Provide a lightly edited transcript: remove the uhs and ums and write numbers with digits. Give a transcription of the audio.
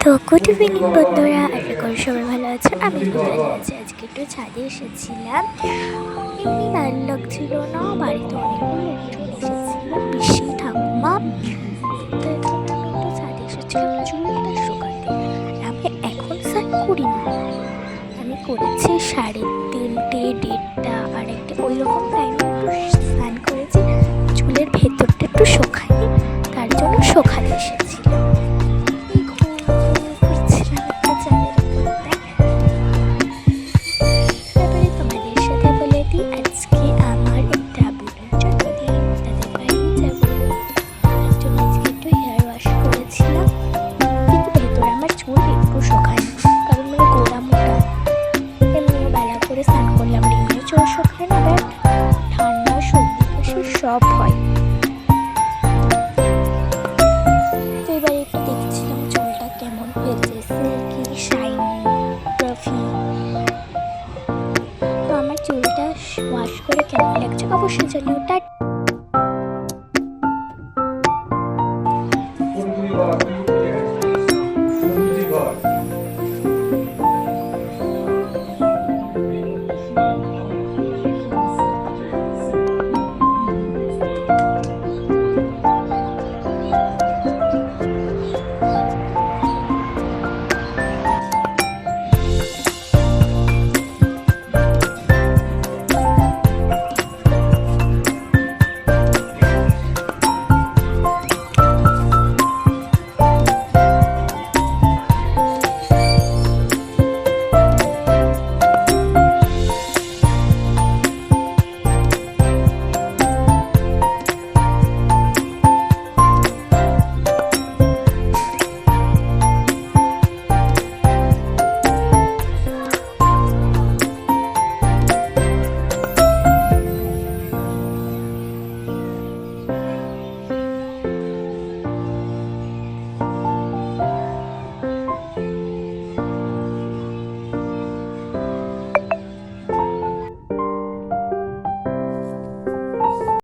তো good evening বন্ধুরা, আশা করি সবাই ভালো আছে। আমি ভালো আছি। আজকে একটু ছাদে এসেছিলাম, এমনি ভালো লাগছিল না। বাড়িতে অনেকগুলো লোকজন এসেছিল, পিসি ঠাকুমা। তো এখন আমি একটু ছাদে এসেছিলাম চুলটা শুকাতে। আমি এখন স্নান করি না, আমি করেছি 3:30 1:30 আর একটা ওই রকম টাইমে একটু স্নান করেছি। চুলের ভেতরটা একটু শোকায়নি, তার জন্য শোকাতে এসেছিলাম। ঠান্ডা সর্দি কাশি সব হয়। তো এবার একটু দেখছিলাম চুলটা কেমন হয়েছে, সিল্কি শাইনি ফ্লাফি। তো আমার চুলটা ওয়াশ করে কেমন লাগছে অবশ্যই জানিও। টাটা।